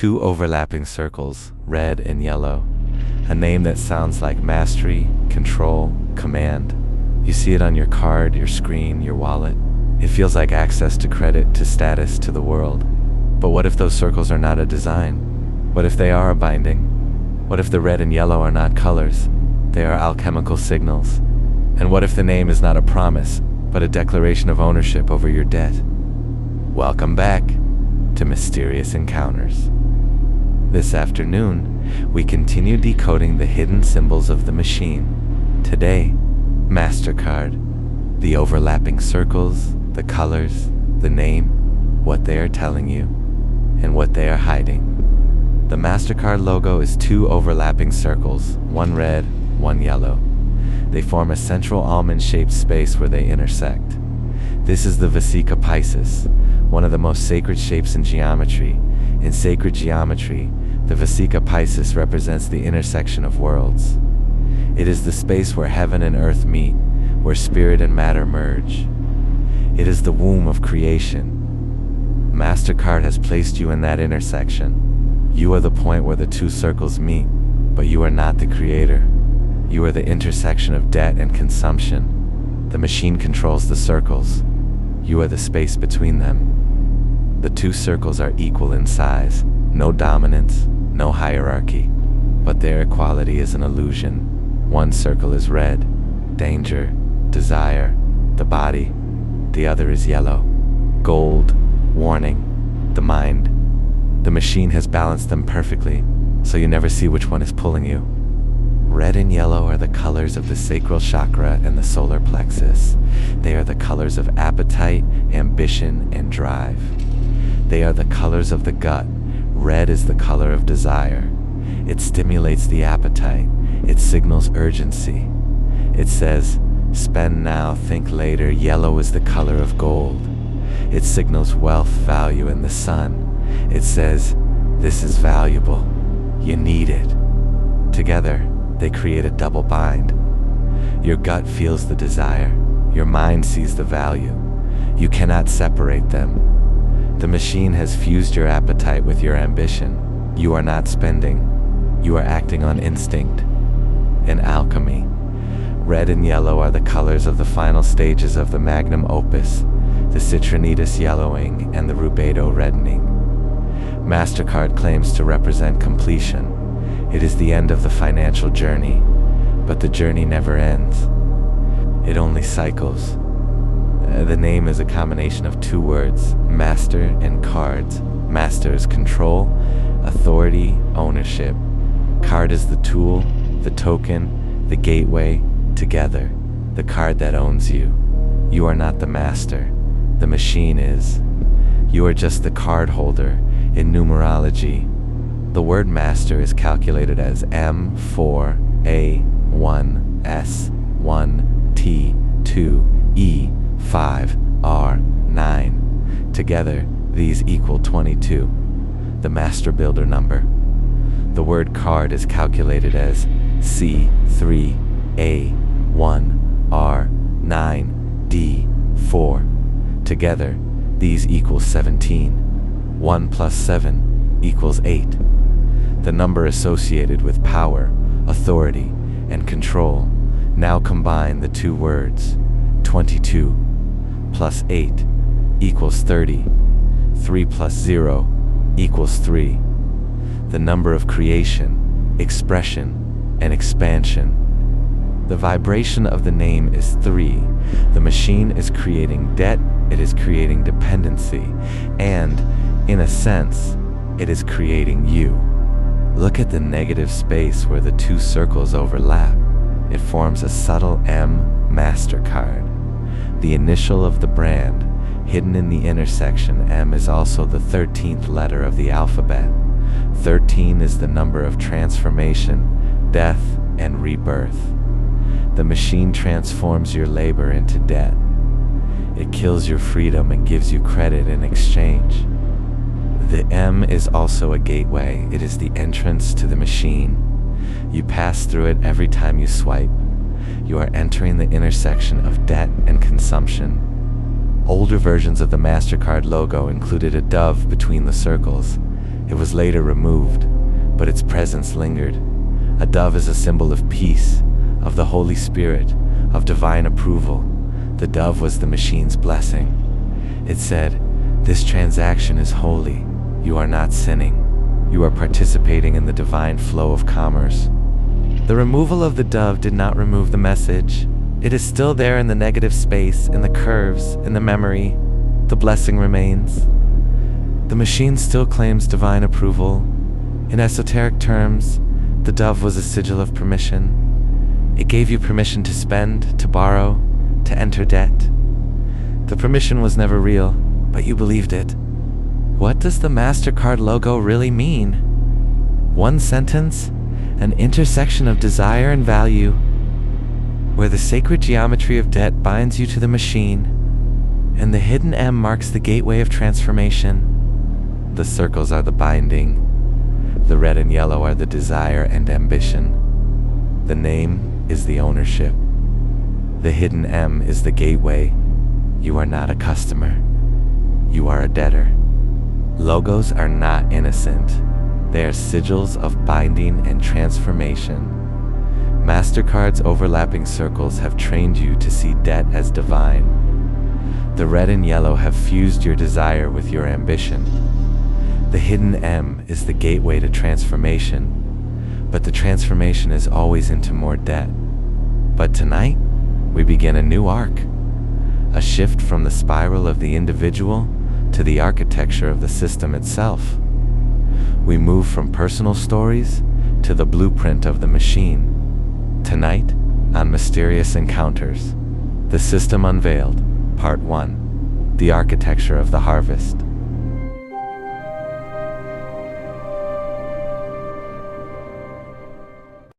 two overlapping circles, red and yellow. A name that sounds like mastery, control, command. You see it on your card, your screen, your wallet. It feels like access to credit, to status, to the world. But what if those circles are not a design? What if they are a binding? What if the red and yellow are not colors? They are alchemical signals. And what if the name is not a promise, but a declaration of ownership over your debt? Welcome back to Mysterious Encounters. This afternoon, we continue decoding the hidden symbols of the machine. Today, Mastercard, the overlapping circles, the colors, the name, what they are telling you, and what they are hiding. The Mastercard logo is two overlapping circles, one red, one yellow. They form a central almond-shaped space where they intersect. This is the Vesica Piscis, one of the most sacred shapes in geometry. In sacred geometry, the Vesica Piscis represents the intersection of worlds. It is the space where heaven and earth meet, where spirit and matter merge. It is the womb of creation. Mastercard has placed you in that intersection. You are the point where the two circles meet, but you are not the creator. You are the intersection of debt and consumption. The machine controls the circles. You are the space between them. The two circles are equal in size, no dominance, no hierarchy, but their equality is an illusion. One circle is red, danger, desire, the body. The other is yellow, gold, warning, the mind. The machine has balanced them perfectly, so you never see which one is pulling you. Red and yellow are the colors of the sacral chakra and the solar plexus. They are the colors of appetite, ambition, and drive. They are the colors of the gut. Red is the color of desire. It stimulates the appetite. It signals urgency. It says, spend now, think later. Yellow is the color of gold. It signals wealth, value, and the sun. It says, this is valuable. You need it. Together, they create a double bind. Your gut feels the desire. Your mind sees the value. You cannot separate them. The machine has fused your appetite with your ambition. You are not spending. You are acting on instinct. In alchemy, red and yellow are the colors of the final stages of the magnum opus, the citronitis yellowing and the rubedo reddening. Mastercard claims to represent completion. It is the end of the financial journey, but the journey never ends. It only cycles. The name is a combination of two words, master and cards. Master is control, authority, ownership. Card is the tool, the token, the gateway, together, the card that owns you. You are not the master. The machine is. You are just the card holder. In numerology, the word master is calculated as M4A1S1T2E5R9. Together, these equal 22, the master builder number. The word card is calculated as C3A1R9D4. Together, these equal 17. 1 plus 7 equals 8. The number associated with power, authority, and control. Now combine the two words. 22 plus 8 equals 30. 3 plus 0 equals 3. The number of creation, expression, and expansion. The vibration of the name is 3. The machine is creating debt, it is creating dependency, and, in a sense, it is creating you. Look at the negative space where the two circles overlap. It forms a subtle M, Mastercard. The initial of the brand, hidden in the intersection. M is also the 13th letter of the alphabet. 13 is the number of transformation, death, and rebirth. The machine transforms your labor into debt. It kills your freedom and gives you credit in exchange. The M is also a gateway. It is the entrance to the machine. You pass through it every time you swipe. You are entering the intersection of debt and consumption. Older versions of the Mastercard logo included a dove between the circles. It was later removed, but its presence lingered. A dove is a symbol of peace, of the Holy Spirit, of divine approval. The dove was the machine's blessing. It said, "This transaction is holy. You are not sinning. You are participating in the divine flow of commerce." The removal of the dove did not remove the message. It is still there in the negative space, in the curves, in the memory. The blessing remains. The machine still claims divine approval. In esoteric terms, the dove was a sigil of permission. It gave you permission to spend, to borrow, to enter debt. The permission was never real, but you believed it. What does the Mastercard logo really mean? One sentence, an intersection of desire and value, where the sacred geometry of debt binds you to the machine, and the hidden M marks the gateway of transformation. The circles are the binding. The red and yellow are the desire and ambition. The name is the ownership. The hidden M is the gateway. You are not a customer. You are a debtor. Logos are not innocent. They are sigils of binding and transformation. Mastercard's overlapping circles have trained you to see debt as divine. The red and yellow have fused your desire with your ambition. The hidden M is the gateway to transformation, but the transformation is always into more debt. But tonight, we begin a new arc, a shift from the spiral of the individual to the architecture of the system itself. We move from personal stories to the blueprint of the machine. Tonight, on Mysterious Encounters, The System Unveiled, Part 1, The Architecture of the Harvest.